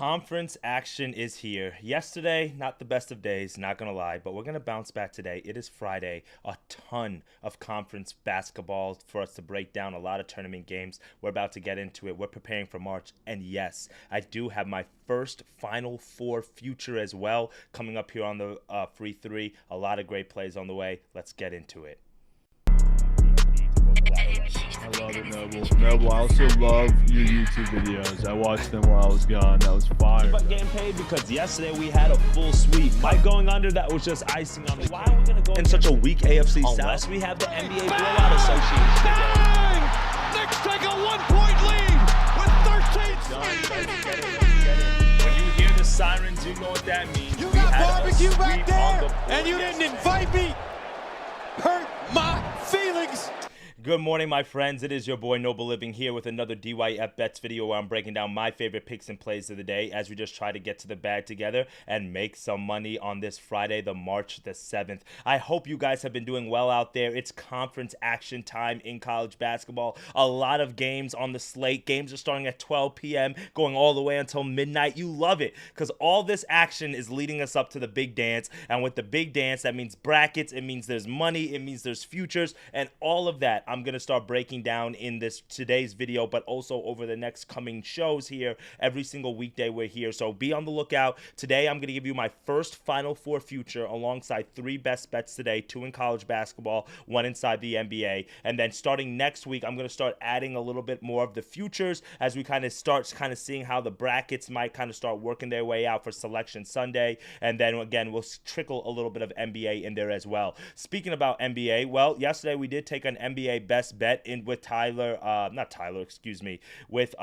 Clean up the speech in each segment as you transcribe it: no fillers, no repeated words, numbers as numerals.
Conference action is here. Yesterday, not the best of days, not gonna lie, but we're gonna bounce back today. It is Friday. A ton of conference basketball for us to break down, a lot of tournament games. We're about to get into it. We're preparing for March. And yes, I do have my first Final Four future as well coming up here on the free three. A lot of great plays on the way. Let's get into it. I love it, Noble. Noble, I also love your YouTube videos. I watched them while I was gone. That was fire. But getting paid because yesterday we had a full sweep. Mike going under, that was just icing on the cake. Why are we going to go in such a weak AFC South? Unless we have the NBA Blowout Association. Bang! Knicks take a 1-point lead with 13 When you hear the sirens, you know what that means. You got barbecue back there, and you didn't invite me. Hurt my feelings. Good morning, my friends. It is your boy Noble Living here with another DYF Bets video where I'm breaking down my favorite picks and plays of the day as we just try to get to the bag together and make some money on this Friday, the March the 7th. I hope you guys have been doing well out there. It's conference action time in college basketball. A lot of games on the slate. Games are starting at 12 p.m., going all the way until midnight. You love it because all this action is leading us up to the big dance. And with the big dance, that means brackets. It means there's money. It means there's futures and all of that. I'm going to start breaking down in today's video, but also over the next coming shows here. Every single weekday we're here, so be on the lookout. Today I'm going to give you my first Final Four future alongside 3 best bets today, 2 in college basketball, 1 inside the NBA, and then starting next week I'm going to start adding a little bit more of the futures as we kind of start seeing how the brackets might kind of start working their way out for Selection Sunday, and then again we'll trickle a little bit of NBA in there as well. Speaking about NBA, well, yesterday we did take an NBA best bet in with with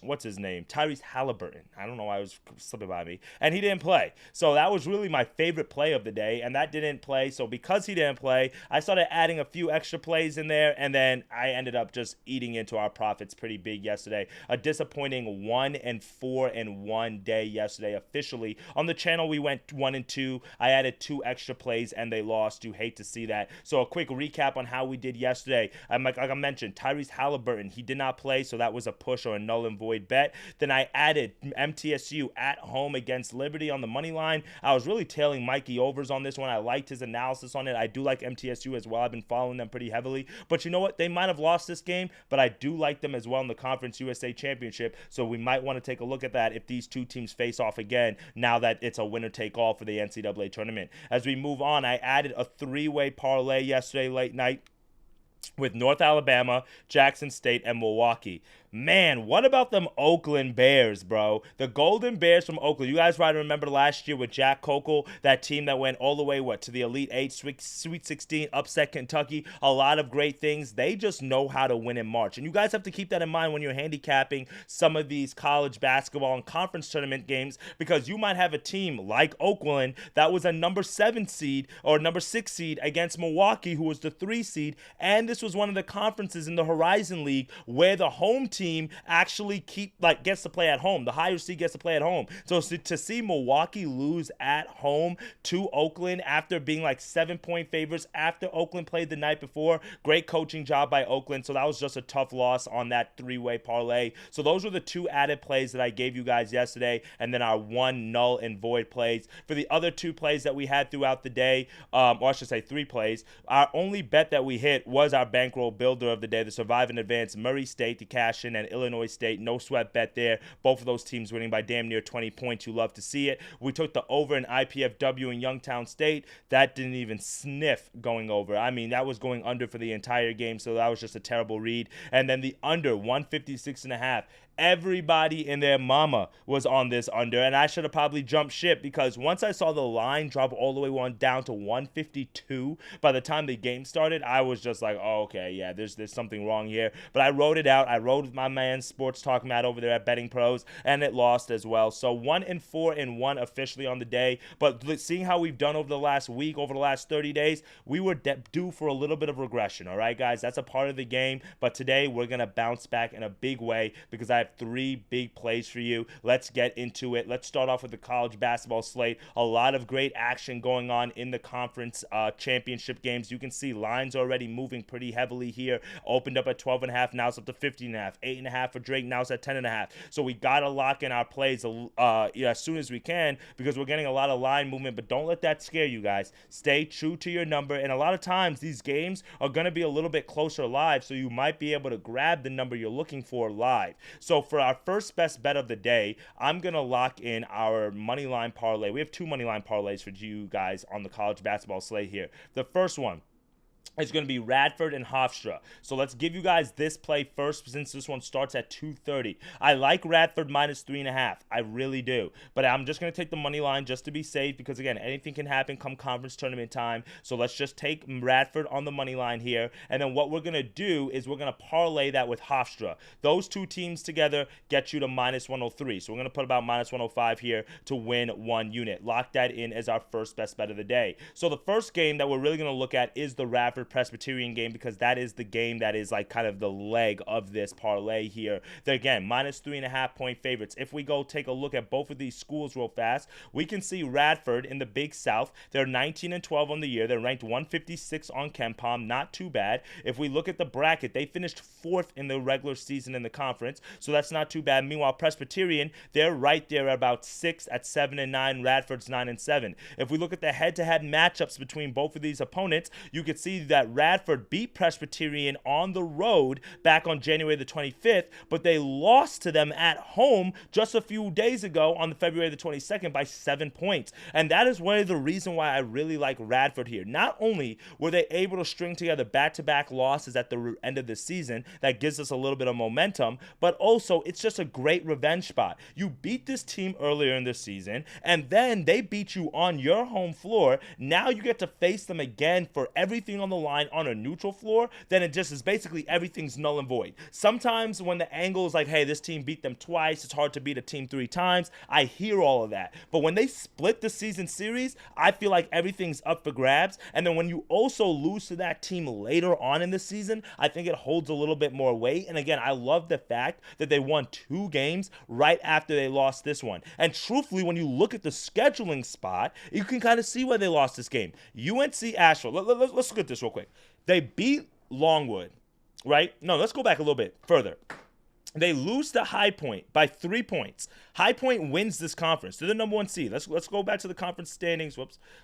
what's his name, Tyrese Halliburton. I don't know why it was slipping by me, and he didn't play, so that was really my favorite play of the day, and that didn't play. So because he didn't play, I started adding a few extra plays in there, and then I ended up just eating into our profits pretty big yesterday. A disappointing 1-4-1 day yesterday. Officially on the channel we went 1-2. I added 2 extra plays and they lost. You hate to see that. So a quick recap on how we did yesterday. Like I mentioned, Tyrese Halliburton, he did not play, so that was a push or a null and void bet. Then I added MTSU at home against Liberty on the money line. I was really tailing Mikey overs on this one. I liked his analysis on it. I do like MTSU as well. I've been following them pretty heavily. But you know what? They might have lost this game, but I do like them as well in the Conference USA Championship, so we might want to take a look at that if these two teams face off again now that it's a winner-take-all for the NCAA tournament. As we move on, I added a 3-way parlay yesterday late night with North Alabama, Jackson State, and Milwaukee. Man, what about them Oakland Bears, bro? The Golden Bears from Oakland. You guys might remember last year with Jack Kokel, that team that went all the way, to the Elite 8, Sweet 16, upset Kentucky. A lot of great things. They just know how to win in March. And you guys have to keep that in mind when you're handicapping some of these college basketball and conference tournament games, because you might have a team like Oakland that was a number 7 seed or number 6 seed against Milwaukee, who was the 3 seed. And this was one of the conferences in the Horizon League where the home team actually gets to play at home. The higher seed gets to play at home. So to see Milwaukee lose at home to Oakland after being 7-point favorites after Oakland played the night before, great coaching job by Oakland. So that was just a tough loss on that 3-way parlay. So those were the 2 added plays that I gave you guys yesterday, and then our 1 null and void plays. For the other 2 plays that we had throughout the day, or I should say 3 plays, our only bet that we hit was our bankroll builder of the day, the Survive and Advance Murray State to cash in and Illinois State. No sweat bet there. Both of those teams winning by damn near 20 points. You love to see it. We took the over in IPFW in Youngstown State. That didn't even sniff going over. I mean, that was going under for the entire game, so that was just a terrible read. And then the under 156.5. Everybody and their mama was on this under, and I should have probably jumped ship, because once I saw the line drop all the way down to 152 by the time the game started, I was just like, oh, okay, yeah, there's something wrong here. But I wrote it out. I rode with my man Sports Talk Matt over there at Betting Pros, and it lost as well. So 1-4-1 officially on the day. But seeing how we've done over the last week, over the last 30 days, we were due for a little bit of regression. All right, guys, that's a part of the game. But today we're gonna bounce back in a big way because I have 3 big plays for you. Let's get into it. Let's start off with the college basketball slate. A lot of great action going on in the conference championship games. You can see lines already moving pretty pretty heavily here. Opened up at 12.5, now it's up to 15.5. 8.5 for Drake, now it's at 10.5. So we got to lock in our plays as soon as we can, because we're getting a lot of line movement. But don't let that scare you guys. Stay true to your number. And a lot of times these games are going to be a little bit closer live, so you might be able to grab the number you're looking for live. So for our first best bet of the day, I'm going to lock in our money line parlay. We have 2 money line parlays for you guys on the college basketball slate here. The first one, it's going to be Radford and Hofstra. So let's give you guys this play first, since this one starts at 2:30. I like Radford minus 3.5. I really do. But I'm just going to take the money line just to be safe, because, again, anything can happen come conference tournament time. So let's just take Radford on the money line here. And then what we're going to do is we're going to parlay that with Hofstra. Those 2 teams together get you to minus 103. So we're going to put about minus 105 here to win 1 unit. Lock that in as our first best bet of the day. So the first game that we're really going to look at is the Radford Presbyterian game, because that is the game that is like kind of the leg of this parlay here. They're, again, minus 3.5 point favorites. If we go take a look at both of these schools real fast, we can see Radford in the Big South. They're 19-12 on the year. They're ranked 156 on KenPom. Not too bad. If we look at the bracket, they finished 4th in the regular season in the conference, so that's not too bad. Meanwhile, Presbyterian, they're right there at about 6 at 7-9. Radford's 9-7. If we look at the head-to-head matchups between both of these opponents, you can see that Radford beat Presbyterian on the road back on January the 25th, but they lost to them at home just a few days ago on February the 22nd by 7 points. And that is one of the reasons why I really like Radford here. Not only were they able to string together back-to-back losses at the end of the season, that gives us a little bit of momentum, but also it's just a great revenge spot. You beat this team earlier in the season, and then they beat you on your home floor. Now you get to face them again for everything on the line on a neutral floor. Then it just is basically everything's null and void. Sometimes when the angle is like, hey, this team beat them twice, it's hard to beat a team 3 times, I hear all of that. But when they split the season series, I feel like everything's up for grabs. And then when you also lose to that team later on in the season, I think it holds a little bit more weight. And again, I love the fact that they won 2 games right after they lost this one. And truthfully, when you look at the scheduling spot, you can kind of see why they lost this game. UNC Asheville, let's look at this real quick. They beat Longwood, right? No, let's go back a little bit further. They lose to High Point by 3 points. High Point wins this conference. They're the number 1 seed. Let's go back to the conference standings.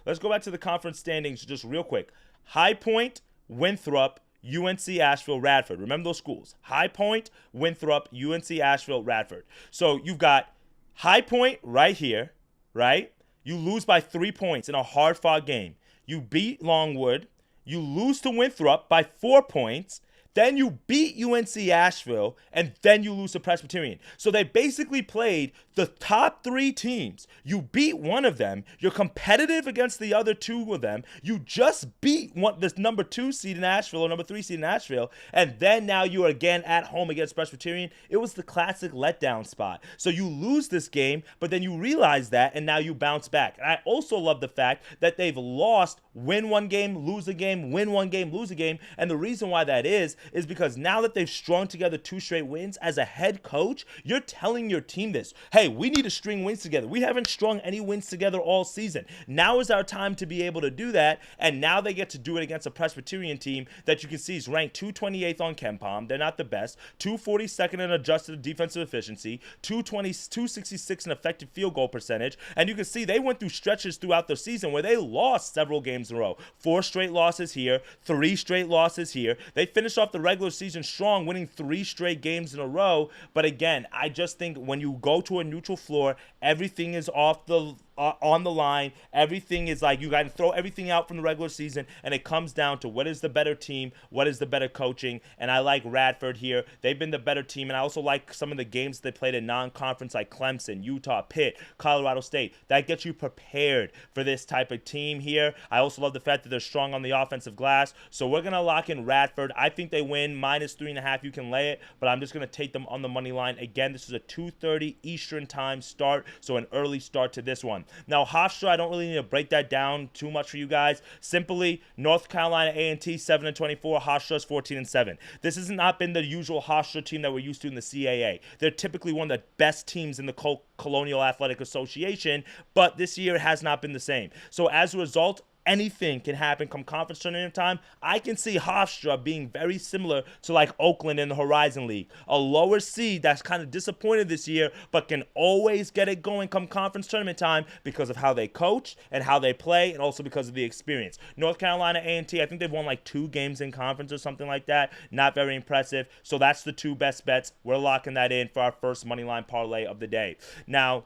Let's go back to the conference standings just real quick. High Point, Winthrop, UNC Asheville, Radford. Remember those schools. High Point, Winthrop, UNC Asheville, Radford. So you've got High Point right here, right? You lose by 3 points in a hard-fought game. You beat Longwood. You lose to Winthrop by 4 points. Then you beat UNC Asheville, and then you lose to Presbyterian. So they basically played the top 3 teams. You beat one of them. You're competitive against the other 2 of them. You just beat this number 2 seed in Asheville or number 3 seed in Asheville, and then now you are again at home against Presbyterian. It was the classic letdown spot. So you lose this game, but then you realize that, and now you bounce back. And I also love the fact that they've lost, win one game, lose a game, win one game, lose a game, and the reason why that is because now that they've strung together 2 straight wins, as a head coach, you're telling your team this. Hey, we need to string wins together. We haven't strung any wins together all season. Now is our time to be able to do that, and now they get to do it against a Presbyterian team that you can see is ranked 228th on KenPom. They're not the best. 242nd in adjusted defensive efficiency, 266 in effective field goal percentage, and you can see they went through stretches throughout the season where they lost several games in a row. 4 straight losses here, 3 straight losses here. They finished off the regular season strong, winning 3 straight games in a row. But again, I just think when you go to a neutral floor, everything is on the line. Everything is like you got to throw everything out from the regular season, and it comes down to what is the better team, what is the better coaching. And I like Radford here. They've been the better team, and I also like some of the games they played in non-conference like Clemson, Utah, Pitt, Colorado State. That gets you prepared for this type of team here. I also love the fact that they're strong on the offensive glass. So we're going to lock in Radford. I think they win minus 3.5. You can lay it, but I'm just going to take them on the money line. Again, this is a 2:30 Eastern time start, so an early start to this one. Now, Hofstra, I don't really need to break that down too much for you guys. Simply, North Carolina A&T 7-24, Hofstra's 14-7. This has not been the usual Hofstra team that we're used to in the CAA. They're typically one of the best teams in the Colonial Athletic Association, but this year has not been the same. So as a result, anything can happen come conference tournament time. I can see Hofstra being very similar to like Oakland in the Horizon League, a lower seed that's kind of disappointed this year, but can always get it going come conference tournament time because of how they coach and how they play, and also because of the experience. North Carolina A&T, I think they've won like 2 games in conference or something like that. Not very impressive. So that's the 2 best bets. We're locking that in for our first money line parlay of the day. Now,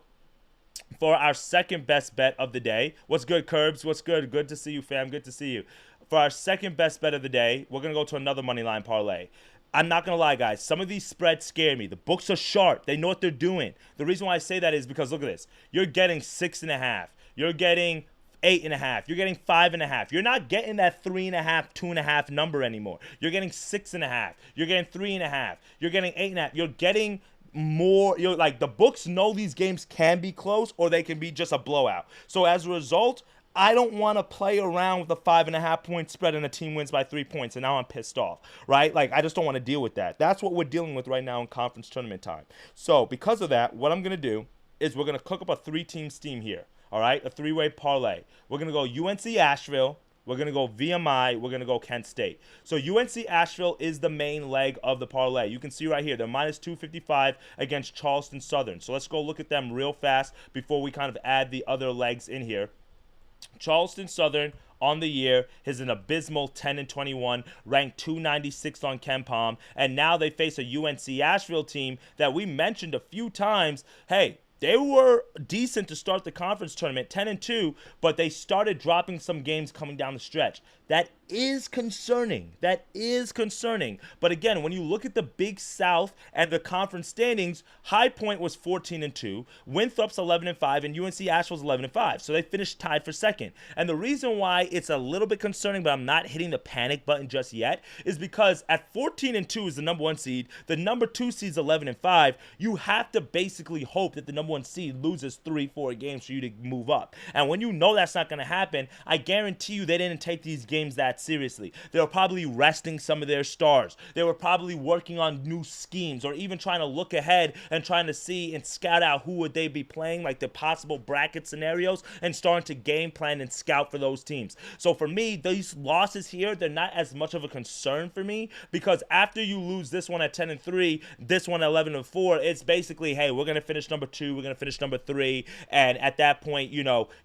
for our second best bet of the day, what's good, Curbs? What's good? Good to see you, fam. Good to see you. For our second best bet of the day, we're going to go to another money line parlay. I'm not going to lie, guys. Some of these spreads scare me. The books are sharp. They know what they're doing. The reason why I say that is because, look at this. You're getting 6.5. You're getting 8.5. You're getting 5.5. You're not getting that 3.5, 2.5 number anymore. You're getting 6.5. You're getting 3.5. You're getting 8.5. You're getting more. You're like, the books know these games can be close or they can be just a blowout. So as a result, I don't want to play around with a 5.5 point spread and a team wins by 3 points, and now I'm pissed off, right? Like, I just don't want to deal with that. That's what we're dealing with right now in conference tournament time. So because of that, what I'm going to do is we're going to cook up a 3-team steam here, all right? A 3-way parlay. We're going to go UNC Asheville. We're going to go VMI. We're going to go Kent State. So UNC Asheville is the main leg of the parlay. You can see right here, they're minus 255 against Charleston Southern. So let's go look at them real fast before we kind of add the other legs in here. Charleston Southern on the year is an abysmal 10-21, ranked 296 on KenPom, and now they face a UNC Asheville team that we mentioned a few times. Hey, they were decent to start the conference tournament, 10-2, but they started dropping some games coming down the stretch. That is concerning. That is concerning. But again, when you look at the Big South and the conference standings, High Point was 14-2, Winthrop's 11-5, and UNC Asheville's 11-5. So they finished tied for second. And the reason why it's a little bit concerning, but I'm not hitting the panic button just yet, is because at 14-2 is the number 1 seed, the number 2 seed's 11-5. You have to basically hope that the number 1 seed loses 3-4 games for you to move up. And when you know that's not going to happen, I guarantee you they didn't take these games that seriously. They were probably resting some of their stars. They were probably working on new schemes, or even trying to look ahead and trying to see and scout out who would they be playing, like the possible bracket scenarios, and starting to game plan and scout for those teams. So for me, these losses here, they're not as much of a concern for me, because after you lose this one at 10-3, this one at 11-4, it's basically, hey, we're going to finish number 2, we're going to finish number 3, and at that point, you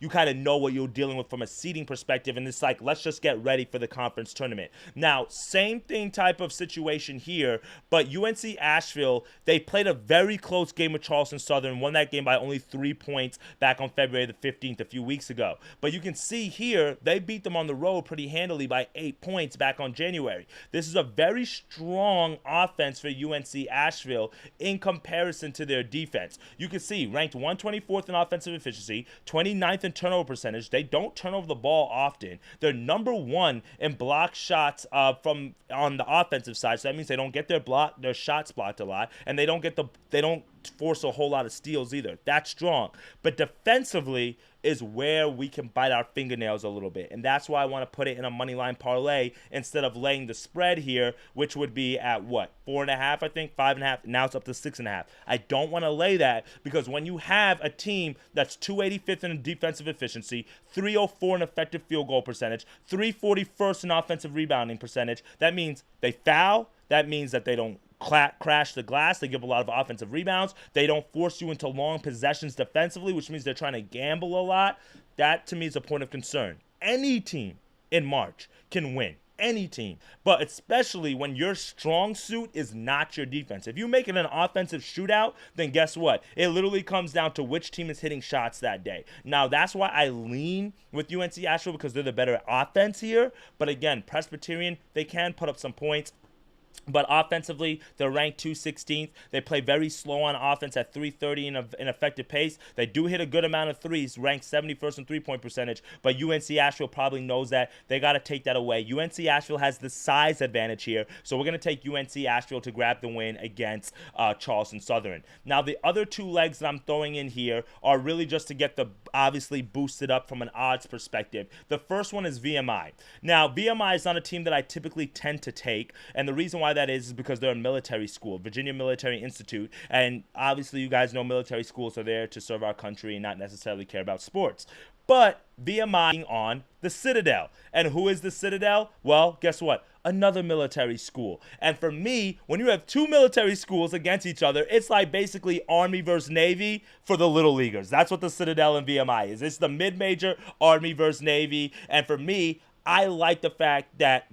kind of know what you're dealing with from a seeding perspective, and it's like, let's just get ready for the conference tournament. Now, same thing type of situation here, but UNC Asheville, they played a very close game with Charleston Southern, won that game by only 3 points back on February the 15th, a few weeks ago. But you can see here, they beat them on the road pretty handily by 8 points back on January. This is a very strong offense for UNC Asheville in comparison to their defense. You can see, ranked 124th in offensive efficiency, 29th in turnover percentage. They don't turn over the ball often. They're number 1 in block shots from on the offensive side. So that means they don't get their shots blocked a lot, and they don't force a whole lot of steals either. That's strong. But defensively is where we can bite our fingernails a little bit. And that's why I want to put it in a money line parlay instead of laying the spread here, which would be at what? 4.5, I think, 5.5. Now it's up to 6.5. I don't want to lay that, because when you have a team that's 285th in defensive efficiency, 304 in effective field goal percentage, 341st in offensive rebounding percentage, that means they foul. That means that they don't crash the glass. They give a lot of offensive rebounds. They don't force you into long possessions defensively, which means they're trying to gamble a lot. That, to me, is a point of concern. Any team in March can win. Any team. But especially when your strong suit is not your defense. If you make it an offensive shootout, then guess what? It literally comes down to which team is hitting shots that day. Now, that's why I lean with UNC Asheville, because they're the better offense here. But again, Presbyterian, they can put up some points. But offensively, they're ranked 216th. They play very slow on offense at 330 in effective pace. They do hit a good amount of threes, ranked 71st in three-point percentage. But UNC Asheville probably knows that. They got to take that away. UNC Asheville has the size advantage here. So we're going to take UNC Asheville to grab the win against Charleston Southern. Now, the other 2 legs that I'm throwing in here are really just to get the obviously boosted up from an odds perspective. The first one is VMI. Now, VMI is not a team that I typically tend to take. And the reason why that is because they're a military school, Virginia Military Institute, and obviously you guys know military schools are there to serve our country and not necessarily care about sports. But VMI on the Citadel. And who is the Citadel? Well, guess what? Another military school. And for me, when you have two military schools against each other, it's like basically Army versus Navy for the little leaguers. That's what the Citadel and VMI is. It's the mid-major Army versus Navy. And for me, I like the fact that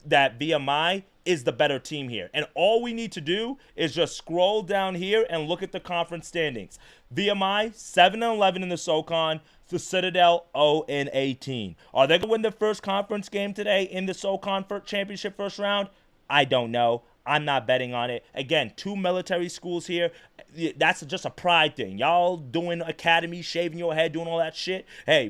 that VMI is the better team here. And all we need to do is just scroll down here and look at the conference standings. VMI 7-11 in the SoCon. The Citadel 0-18. Are they going to win the first conference game today in the SoCon championship first round? I don't know. I'm not betting on it. Again, two military schools here. That's just a pride thing. Y'all doing academy, shaving your head, doing all that shit. Hey,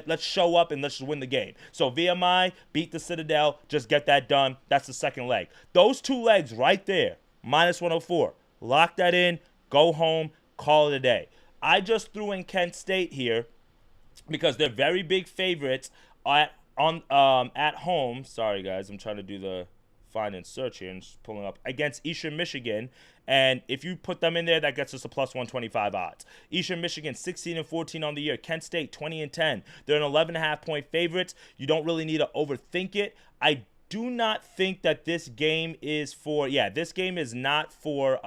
let's show up and let's just win the game. So VMI, beat the Citadel. Just get that done. That's the second leg. Those two legs right there, minus 104. Lock that in. Go home. Call it a day. I just threw in Kent State here because they're very big favorites at home. Sorry, guys. I'm trying to do the find and search here and just pulling up against Eastern Michigan. And if you put them in there, that gets us a plus 125 odds. Eastern Michigan 16-14 on the year. Kent State 20-10. They're an 11.5 point favorites. You don't really need to overthink it. I do not think that this game is for, this game is not for,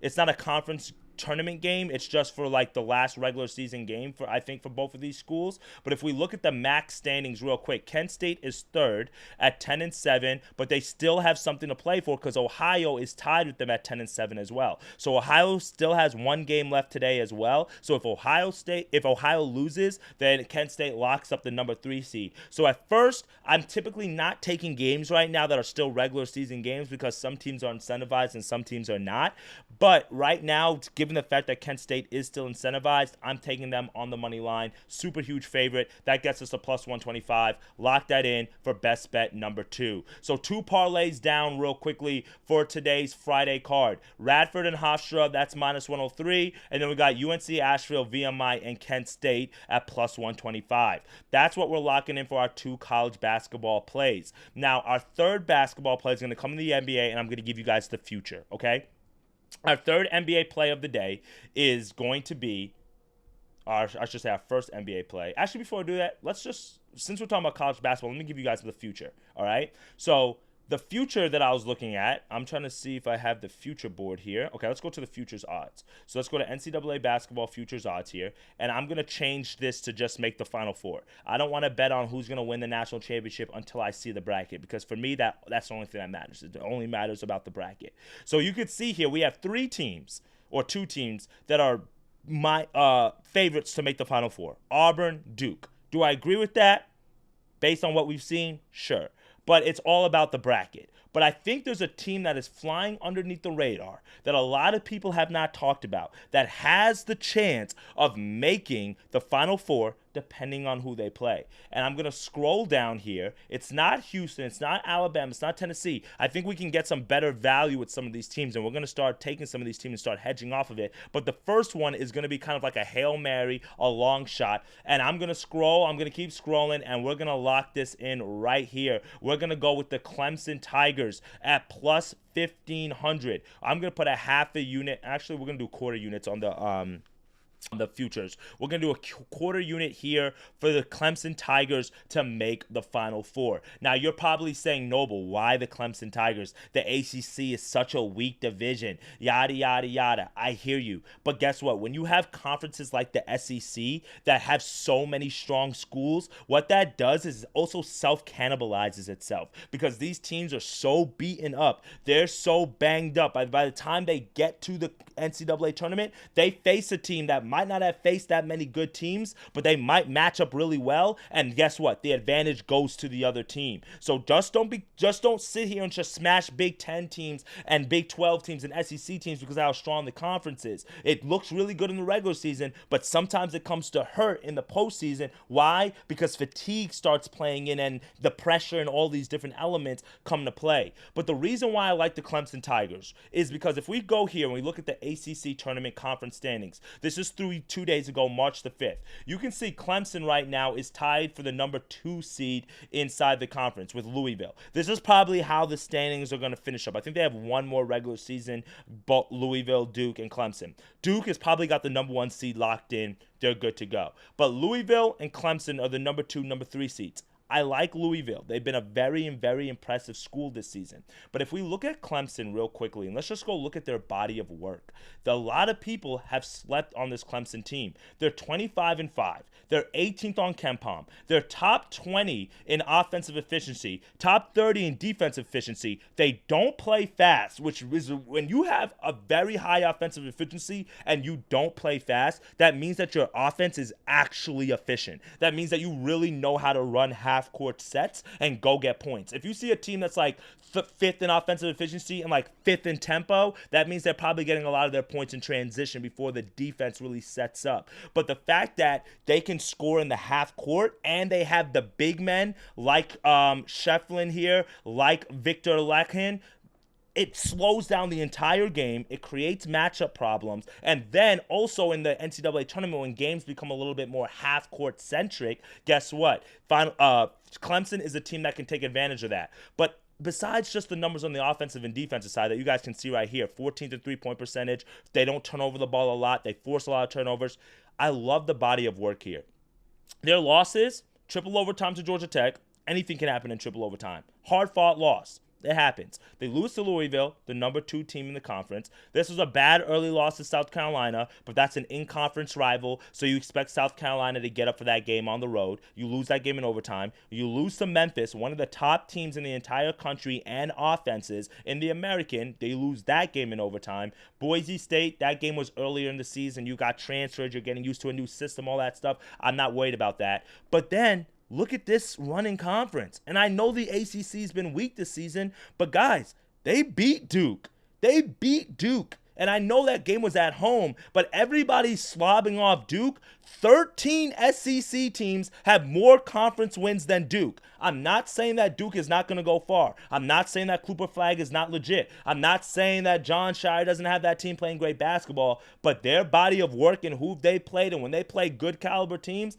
it's not a conference tournament game. It's just for like the last regular season game for, I think, for both of these schools. But if we look at the max standings real quick, Kent State is third at 10-7, but they still have something to play for because Ohio is tied with them at 10-7 as well. So Ohio still has one game left today as well. So if Ohio loses, then Kent State locks up the number 3 seed. So at first, I'm typically not taking games right now that are still regular season games because some teams are incentivized and some teams are not. But right now, given the fact that Kent State is still incentivized, I'm taking them on the money line. Super huge favorite. That gets us a plus 125. Lock that in for best bet number 2. So 2 parlays down real quickly for today's Friday card. Radford and Hofstra, that's minus 103. And then we got UNC Asheville, VMI, and Kent State at plus 125. That's what we're locking in for our 2 college basketball plays. Now, our third basketball play is going to come in the NBA, and I'm going to give you guys the future, okay? Our third NBA play of the day is going to be, I should say our first NBA play. Actually, before I do that, since we're talking about college basketball, let me give you guys the future, all right? So the future that I was looking at, I'm trying to see if I have the future board here. Okay, let's go to the futures odds. So let's go to NCAA basketball futures odds here, and I'm going to change this to just make the Final Four. I don't want to bet on who's going to win the national championship until I see the bracket, because for me, that's the only thing that matters. It only matters about the bracket. So you could see here we have 3 teams, or 2 teams, that are my favorites to make the Final Four. Auburn, Duke. Do I agree with that? Based on what we've seen? Sure. But it's all about the bracket. But I think there's a team that is flying underneath the radar that a lot of people have not talked about that has the chance of making the Final Four depending on who they play. And I'm going to scroll down here. It's not Houston. It's not Alabama. It's not Tennessee. I think we can get some better value with some of these teams, and we're going to start taking some of these teams and start hedging off of it. But the first one is going to be kind of like a Hail Mary, a long shot. And I'm going to scroll. I'm going to keep scrolling, and we're going to lock this in right here. We're going to go with the Clemson Tigers at plus 1,500. I'm going to put a half a unit. Actually, we're going to do quarter units on the futures. We're going to do a quarter unit here for the Clemson Tigers to make the Final Four. Now, you're probably saying, Noble, why the Clemson Tigers? The ACC is such a weak division. Yada, yada, yada. I hear you. But guess what? When you have conferences like the SEC that have so many strong schools, what that does is also self-cannibalizes itself, because these teams are so beaten up. They're so banged up. By the time they get to the NCAA tournament, they face a team that might not have faced that many good teams, but they might match up really well, and guess what? The advantage goes to the other team. So just don't sit here and just smash Big 10 teams and Big 12 teams and SEC teams because of how strong the conference is. It looks really good in the regular season, but sometimes it comes to hurt in the postseason. Why? Because fatigue starts playing in, and the pressure and all these different elements come to play. But the reason why I like the Clemson Tigers is because if we go here and we look at the ACC tournament conference standings, this is through 2 days ago, March the 5th. You can see Clemson right now is tied for the number 2 seed inside the conference with Louisville. This is probably how the standings are going to finish up. I think they have one more regular season, both Louisville, Duke, and Clemson. Duke has probably got the number 1 seed locked in. They're good to go. But Louisville and Clemson are the number 2, number 3 seeds. I like Louisville. They've been a very, very impressive school this season. But if we look at Clemson real quickly, and let's just go look at their body of work. A lot of people have slept on this Clemson team. They're 25-5. They're 18th on KenPom. They're top 20 in offensive efficiency, top 30 in defensive efficiency. They don't play fast, which is when you have a very high offensive efficiency and you don't play fast, that means that your offense is actually efficient. That means that you really know how to run half-court sets and go get points. If you see a team that's like 5th in offensive efficiency and like 5th in tempo, that means they're probably getting a lot of their points in transition before the defense really sets up. But the fact that they can score in the half court and they have the big men like Shefflin here, like Victor Lekhin, it slows down the entire game. It creates matchup problems. And then also in the NCAA tournament, when games become a little bit more half-court centric, guess what? Clemson is a team that can take advantage of that. But besides just the numbers on the offensive and defensive side that you guys can see right here, 14th in three-point percentage. They don't turn over the ball a lot. They force a lot of turnovers. I love the body of work here. Their losses, triple overtime to Georgia Tech. Anything can happen in triple overtime. Hard-fought loss. It happens. They lose to Louisville, the number 2 team in the conference. This was a bad early loss to South Carolina, but that's an in-conference rival, so you expect South Carolina to get up for that game on the road. You lose that game in overtime. You lose to Memphis, one of the top teams in the entire country and offenses in the American. They lose that game in overtime. Boise State, that game was earlier in the season. You got transferred. You're getting used to a new system, all that stuff. I'm not worried about that. But then look at this running conference. And I know the ACC's been weak this season, but guys, they beat Duke. They beat Duke. And I know that game was at home, but everybody's slobbing off Duke. 13 SEC teams have more conference wins than Duke. I'm not saying that Duke is not going to go far. I'm not saying that Cooper Flag is not legit. I'm not saying that John Shire doesn't have that team playing great basketball, but their body of work and who they played, and when they play good caliber teams,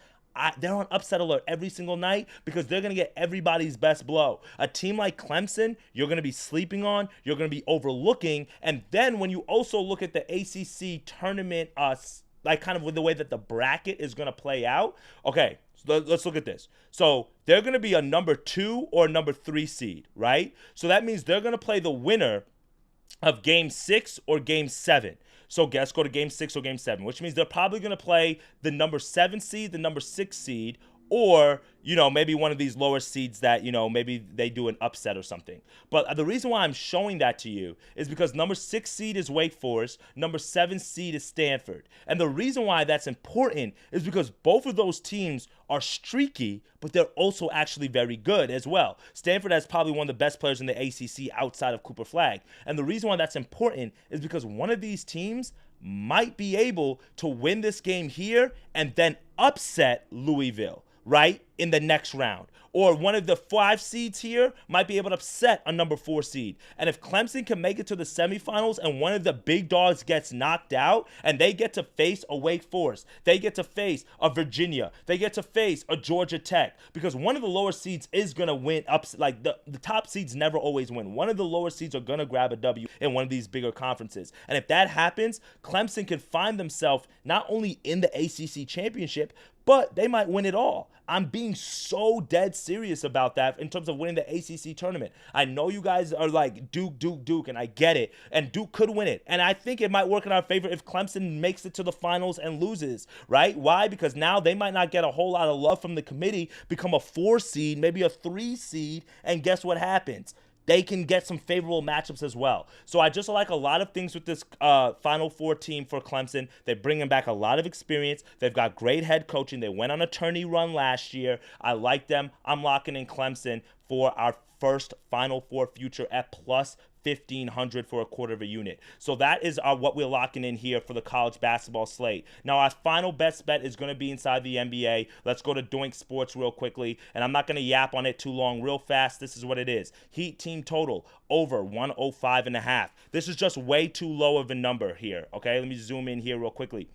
they're on upset alert every single night because they're going to get everybody's best blow. A team like Clemson, you're going to be sleeping on, you're going to be overlooking, and then when you also look at the ACC tournament, like kind of with the way that the bracket is going to play out, okay, so let's look at this. So they're going to be a number 2 or number 3 seed, right? So that means they're going to play the winner of Game 6 or Game 7. So guess go to Game 6 or Game 7, which means they're probably going to play the number 7 seed, the number 6 seed, or, maybe one of these lower seeds that, maybe they do an upset or something. But the reason why I'm showing that to you is because number 6 seed is Wake Forest, number 7 seed is Stanford. And the reason why that's important is because both of those teams are streaky, but they're also actually very good as well. Stanford has probably one of the best players in the ACC outside of Cooper Flag. And the reason why that's important is because one of these teams might be able to win this game here and then upset Louisville, right, in the next round. Or one of the 5 seeds here might be able to upset a number 4 seed. And if Clemson can make it to the semifinals and one of the big dogs gets knocked out and they get to face a Wake Forest, they get to face a Virginia, they get to face a Georgia Tech, because one of the lower seeds is going to win. Like the top seeds never always win. One of the lower seeds are going to grab a W in one of these bigger conferences. And if that happens, Clemson can find themselves not only in the ACC championship, but they might win it all. I'm being so dead serious about that in terms of winning the ACC tournament. I know you guys are like Duke, and I get it. And Duke could win it. And I think it might work in our favor if Clemson makes it to the finals and loses, right? Why? Because now they might not get a whole lot of love from the committee, become a 4 seed, maybe a 3 seed, and guess what happens? They can get some favorable matchups as well. So I just like a lot of things with this Final Four team for Clemson. They're bringing back a lot of experience. They've got great head coaching. They went on a tourney run last year. I like them. I'm locking in Clemson for our first Final Four future at plus 1,500 for a quarter of a unit. So that is what we're locking in here for the college basketball slate. Now, our final best bet is going to be inside the NBA. Let's go to Doink Sports real quickly, and I'm not going to yap on it too long. Real fast, this is what it is. Heat team total over 105.5. This is just way too low of a number here, okay? Let me zoom in here real quickly.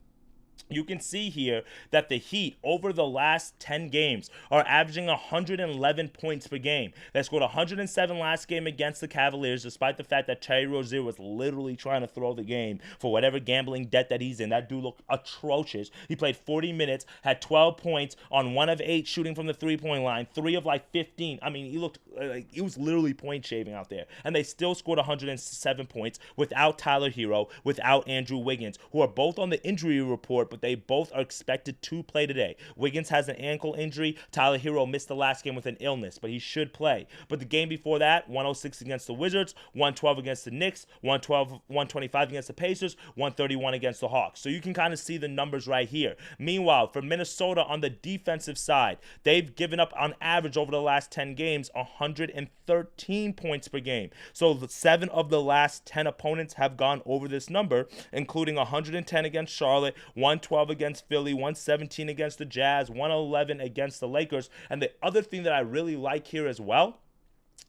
you can see here that the Heat over the last 10 games are averaging 111 points per game. They scored 107 last game against the Cavaliers, despite the fact that Terry Rozier was literally trying to throw the game for whatever gambling debt that he's in. That dude looked atrocious. He played 40 minutes, had 12 points on 1 of 8 shooting from the three-point line, 3 of like 15. I mean, he looked like he was literally point shaving out there. And they still scored 107 points without Tyler Hero, without Andrew Wiggins, who are both on the injury report, but they both are expected to play today. Wiggins has an ankle injury. Tyler Hero missed the last game with an illness, but he should play. But the game before that, 106 against the Wizards, 112 against the Knicks, 125 against the Pacers, 131 against the Hawks. So you can kind of see the numbers right here. Meanwhile, for Minnesota on the defensive side, they've given up on average over the last 10 games 113 points per game. So 7 of the last 10 opponents have gone over this number, including 110 against Charlotte, 112 against Philly, 117 against the Jazz, 111 against the Lakers. And the other thing that I really like here as well,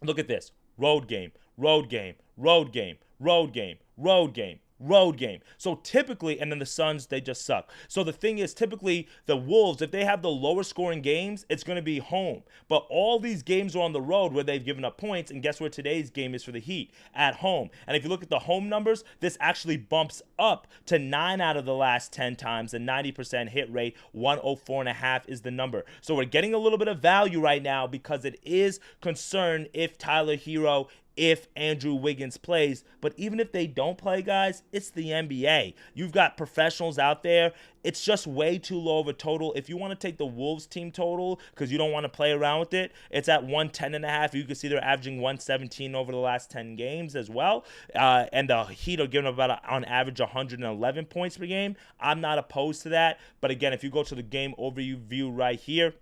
look at this. Road game, road game, road game, road game, road game, road game. So typically, and then the Suns, they just suck. So the thing is, typically the Wolves, if they have the lower scoring games, it's going to be home. But all these games are on the road where they've given up points. And guess where today's game is for the Heat? At home. And if you look at the home numbers, this actually bumps up to 9 out of the last 10 times. A 90% hit rate, 104.5 is the number. So we're getting a little bit of value right now because it is concerned if Tyler Hero, if Andrew Wiggins plays. But even if they don't play, guys, it's the NBA. You've got professionals out there. It's just way too low of a total. If you want to take the Wolves team total because you don't want to play around with it, it's at 110.5. You can see they're averaging 117 over the last 10 games as well. And the Heat are giving about, on average, 111 points per game. I'm not opposed to that. But again, if you go to the game overview right here,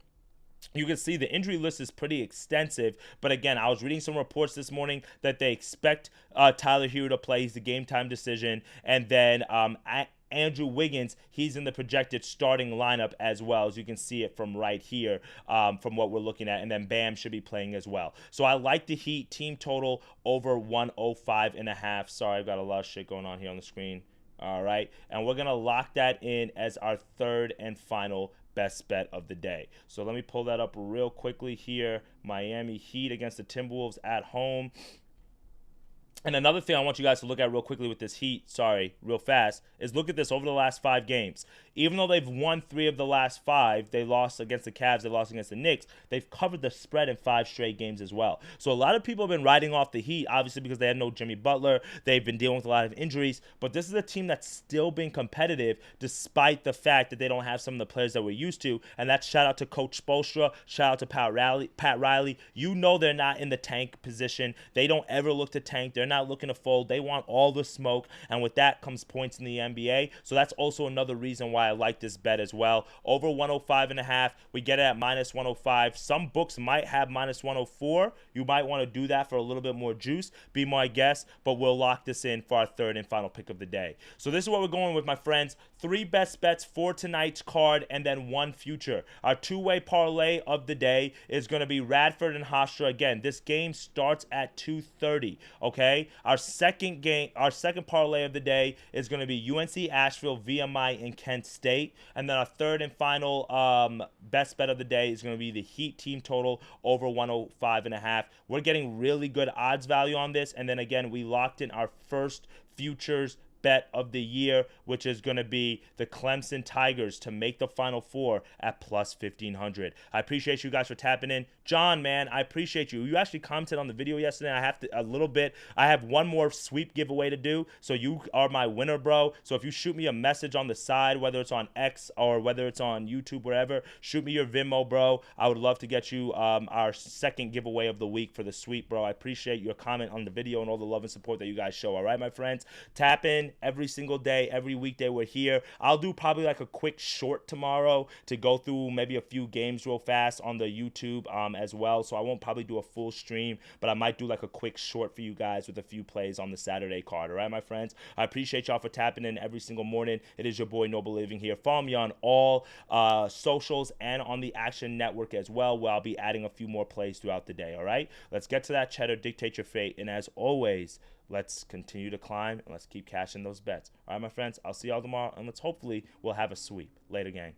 you can see the injury list is pretty extensive. But again, I was reading some reports this morning that they expect Tyler Hero to play. He's the game time decision. And then Andrew Wiggins, he's in the projected starting lineup as well, as you can see it from right here, from what we're looking at. And then Bam should be playing as well. So I like the Heat team total over 105.5. Sorry, I've got a lot of shit going on here on the screen. All right. And we're going to lock that in as our third and final best bet of the day. So let me pull that up real quickly here. Miami Heat against the Timberwolves at home. And another thing I want you guys to look at real quickly with this Heat, real fast, is look at this over the last 5 games. Even though they've won 3 of the last 5, they lost against the Cavs, they lost against the Knicks, they've covered the spread in 5 straight games as well. So a lot of people have been riding off the Heat, obviously because they had no Jimmy Butler. They've been dealing with a lot of injuries. But this is a team that's still been competitive despite the fact that they don't have some of the players that we're used to. And that's shout out to Coach Spoelstra, shout out to Pat Riley. You know they're not in the tank position. They don't ever look to tank. They're not looking to fold. They want all the smoke, and with that comes points in the NBA. So that's also another reason why I like this bet as well. Over 105.5, we get it at minus 105. Some books might have minus 104. You might want to do that for a little bit more juice. Be my guest, but we'll lock this in for our third and final pick of the day. So this is what we're going with, my friends. 3 best bets for tonight's card, and then 1 future. Our 2-way parlay of the day is going to be Radford and Hofstra. Again, this game starts at 2:30. Okay. Our second parlay of the day is going to be UNC Asheville, VMI, and Kent State. And then our third and final best bet of the day is going to be the Heat team total over 105.5. We're getting really good odds value on this. And then again, we locked in our first futures bet of the year, which is going to be the Clemson Tigers to make the Final Four at plus 1,500. I appreciate you guys for tapping in. John, man, I appreciate you. You actually commented on the video yesterday. I have one more sweep giveaway to do, so you are my winner, bro. So if you shoot me a message on the side, whether it's on X or whether it's on YouTube, wherever, shoot me your Venmo, bro. I would love to get you our second giveaway of the week for the sweep, bro. I appreciate your comment on the video and all the love and support that you guys show. All right, my friends? Tap in every single day, every weekday we're here. I'll do probably like a quick short tomorrow to go through maybe a few games real fast on the YouTube as well. So I won't probably do a full stream, but I might do like a quick short for you guys with a few plays on the Saturday card. All right, my friends? I appreciate y'all for tapping in every single morning. It is your boy Noble Living here. Follow me on all socials and on the Action Network as well, where I'll be adding a few more plays throughout the day. All right? Let's get to that cheddar. Dictate your fate. And as always, let's continue to climb and let's keep cashing those bets. All right, my friends, I'll see y'all tomorrow, and let's hopefully we'll have a sweep. Later, gang.